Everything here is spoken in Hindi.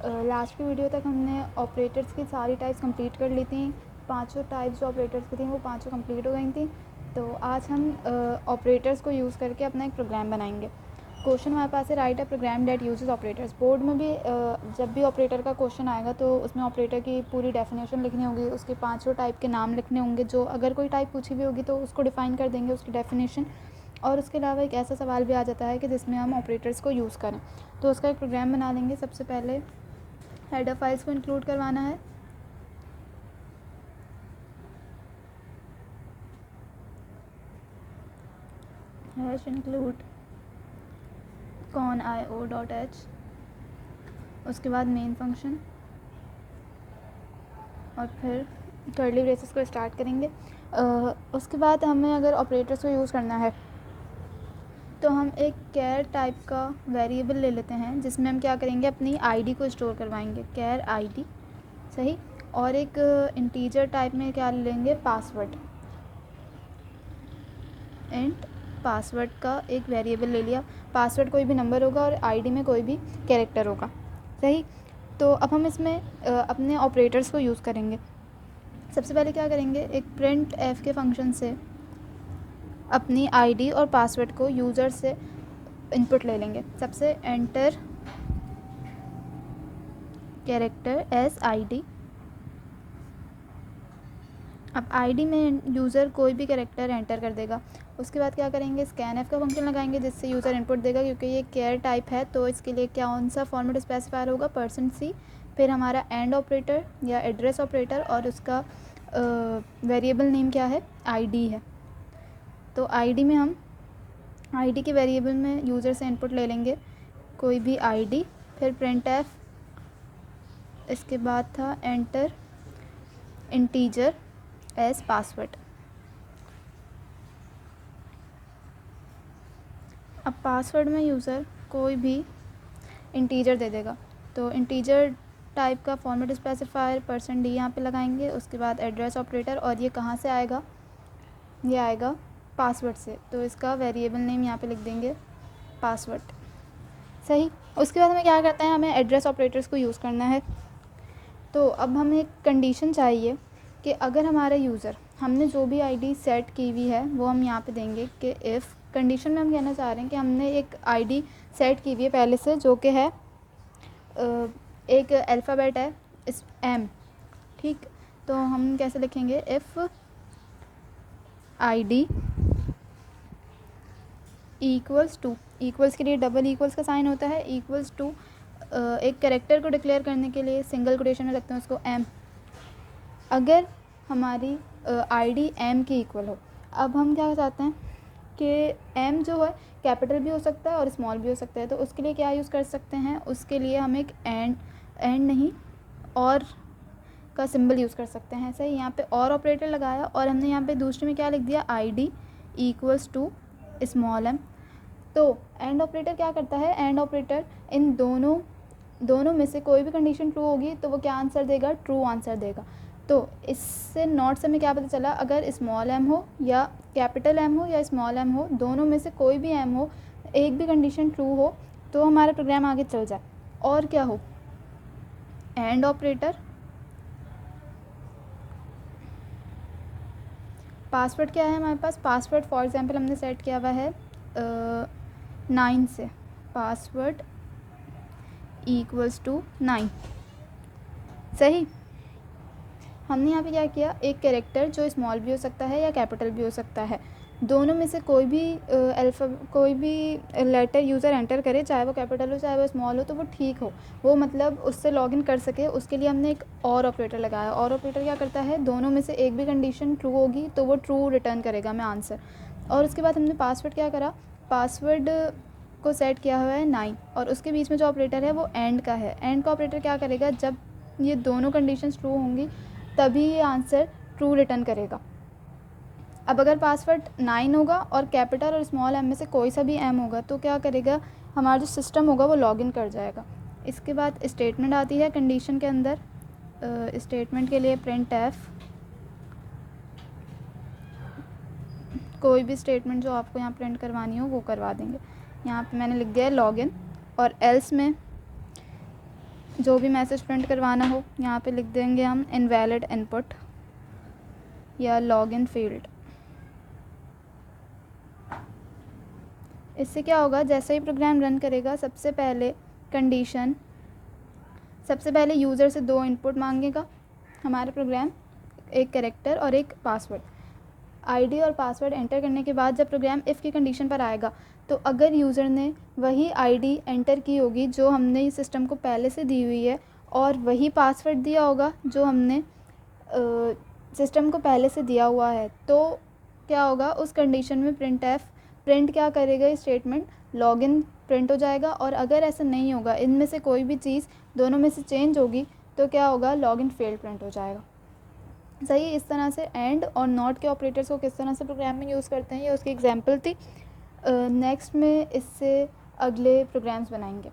लास्ट की वीडियो तक हमने ऑपरेटर्स की सारी टाइप्स कंप्लीट कर ली थी। पांचों टाइप्स जो ऑपरेटर्स की थी वो पांचों कंप्लीट हो गई थी। तो आज हम ऑपरेटर्स को यूज़ करके अपना एक प्रोग्राम बनाएंगे। क्वेश्चन हमारे पास है, right a program that uses operators. Board में भी जब भी ऑपरेटर का क्वेश्चन आएगा तो उसमें ऑपरेटर की पूरी डेफिनेशन लिखनी होगी, उसके पांचों टाइप के नाम लिखने होंगे। जो अगर कोई टाइप पूछी भी होगी तो उसको डिफ़ाइन कर देंगे, उसकी डेफिनेशन। और उसके अलावा एक ऐसा सवाल भी आ जाता है कि जिसमें हम ऑपरेटर्स को यूज़ करें, तो उसका एक प्रोग्राम बना देंगे। सबसे पहले हेडर फाइल्स को इंक्लूड करवाना है। हैश इंक्लूड con.io.h, उसके बाद मेन फंक्शन, और फिर कर्ली ब्रेसेस को स्टार्ट करेंगे। उसके बाद हमें अगर ऑपरेटर्स को यूज़ करना है तो हम एक कैर टाइप का वेरिएबल ले लेते हैं, जिसमें हम क्या करेंगे, अपनी आईडी को स्टोर करवाएंगे, कैर आईडी। सही। और एक इंटीजर टाइप में क्या ले लेंगे, पासवर्ड। एंड पासवर्ड का एक वेरिएबल ले लिया। पासवर्ड कोई भी नंबर होगा और आईडी में कोई भी कैरेक्टर होगा। सही। तो अब हम इसमें अपने ऑपरेटर्स को यूज़ करेंगे। सबसे पहले क्या करेंगे, एक प्रिंट एफ के फंक्शन से अपनी आईडी और पासवर्ड को यूज़र से इनपुट ले लेंगे। सबसे एंटर कैरेक्टर एस आईडी। अब आईडी में यूज़र कोई भी कैरेक्टर एंटर कर देगा। उसके बाद क्या करेंगे, स्कैन एफ का फंक्शन लगाएंगे, जिससे यूज़र इनपुट देगा। क्योंकि ये केयर टाइप है तो इसके लिए कौन सा फॉर्मेट स्पेसिफायर होगा, %c, फिर हमारा एंड ऑपरेटर या एड्रेस ऑपरेटर, और उसका वेरिएबल नेम क्या है, आईडी है। तो आईडी में हम आईडी के वेरिएबल में यूज़र से इनपुट ले लेंगे कोई भी आईडी, फिर प्रिंट एफ, इसके बाद था एंटर इंटीजर एज पासवर्ड। अब पासवर्ड में यूज़र कोई भी इंटीजर दे देगा, तो इंटीजर टाइप का फॉर्मेट स्पेसिफायर %d यहाँ पे लगाएंगे। उसके बाद एड्रेस ऑपरेटर, और ये कहाँ से आएगा, ये आएगा पासवर्ड से, तो इसका वेरिएबल नेम यहाँ पे लिख देंगे पासवर्ड। सही। उसके बाद हमें क्या करते हैं, हमें एड्रेस ऑपरेटर्स को यूज़ करना है। तो अब हमें एक कंडीशन चाहिए कि अगर हमारा यूज़र, हमने जो भी आईडी सेट की हुई है वो हम यहाँ पे देंगे कि इफ़ कंडीशन में हम कहना चाह रहे हैं कि हमने एक आईडी सेट की हुई है पहले से, जो कि है एक अल्फ़ाबेट है इस एम। ठीक। तो हम कैसे लिखेंगे, if ID equals to, equals के लिए डबल इक्वल्स का साइन होता है, इक्वल्स टू एक कैरेक्टर को डिक्लेयर करने के लिए सिंगल कोटेशन में रखते हैं उसको एम। अगर हमारी आईडी एम की इक्वल हो, अब हम क्या चाहते हैं कि एम जो है कैपिटल भी हो सकता है और स्मॉल भी हो सकता है, तो उसके लिए क्या यूज़ कर सकते हैं, उसके लिए हम एक एंड नहीं और का सिंबल यूज़ कर सकते हैं। सही। यहाँ पे और ऑपरेटर लगाया और हमने यहाँ पे दूसरे में क्या लिख दिया, ID equals to small M. तो एंड ऑपरेटर क्या करता है, एंड ऑपरेटर इन दोनों में से कोई भी कंडीशन ट्रू होगी तो वो क्या आंसर देगा, ट्रू आंसर देगा। तो इससे नोट से हमें क्या पता चला, अगर स्मॉल एम हो या कैपिटल एम हो या स्मॉल एम हो, दोनों में से कोई भी एम हो, एक भी कंडीशन ट्रू हो तो हमारा प्रोग्राम आगे चल जाए। और क्या हो, एंड ऑपरेटर, पासवर्ड क्या है हमारे पास, पासवर्ड फॉर एग्जांपल हमने सेट किया हुआ है 9 से, पासवर्ड इक्वल्स टू 9। सही। हमने यहाँ पे क्या किया, एक कैरेक्टर जो स्मॉल भी हो सकता है या कैपिटल भी हो सकता है, दोनों में से कोई भी लेटर यूज़र एंटर करे, चाहे वो कैपिटल हो चाहे वो स्मॉल हो, तो वो ठीक हो, वो मतलब उससे लॉगिन कर सके। उसके लिए हमने एक और ऑपरेटर लगाया। और ऑपरेटर क्या करता है, दोनों में से एक भी कंडीशन ट्रू होगी तो वो ट्रू रिटर्न करेगा हमें आंसर। और उसके बाद हमने पासवर्ड क्या करा, पासवर्ड को सेट किया हुआ है 9, और उसके बीच में जो ऑपरेटर है वो एंड का है। एंड का ऑपरेटर क्या करेगा, जब ये दोनों कंडीशंस ट्रू होंगी तभी ये आंसर ट्रू रिटर्न करेगा। अब अगर पासवर्ड 9 होगा और कैपिटल और स्मॉल एम में से कोई सा भी एम होगा तो क्या करेगा, हमारा जो सिस्टम होगा वो लॉगिन कर जाएगा। इसके बाद स्टेटमेंट आती है कंडीशन के अंदर। स्टेटमेंट के लिए प्रिंट एफ, कोई भी स्टेटमेंट जो आपको यहाँ प्रिंट करवानी हो वो करवा देंगे। यहाँ पे मैंने लिख दिया है लॉगिन, और एल्स में जो भी मैसेज प्रिंट करवाना हो यहाँ पे लिख देंगे हम इनवैलिड इनपुट या लॉगिन फील्ड। इससे क्या होगा, जैसे ही प्रोग्राम रन करेगा सबसे पहले यूज़र से 2 इनपुट मांगेगा हमारा प्रोग्राम, एक कैरेक्टर और एक पासवर्ड। आईडी और पासवर्ड एंटर करने के बाद जब प्रोग्राम इफ़ की कंडीशन पर आएगा तो अगर यूज़र ने वही आईडी एंटर की होगी जो हमने इस सिस्टम को पहले से दी हुई है और वही पासवर्ड दिया होगा जो हमने सिस्टम को पहले से दिया हुआ है, तो क्या होगा, उस कंडीशन में प्रिंट क्या करेगा, स्टेटमेंट लॉगिन प्रिंट हो जाएगा। और अगर ऐसा नहीं होगा, इनमें से कोई भी चीज़ दोनों में से चेंज होगी, तो क्या होगा, लॉगिन फेल्ड प्रिंट हो जाएगा। सही। इस तरह से एंड और नॉट के ऑपरेटर्स को किस तरह से प्रोग्राम में यूज़ करते हैं, ये उसकी एग्जांपल थी। नेक्स्ट में इससे अगले प्रोग्राम्स बनाएंगे।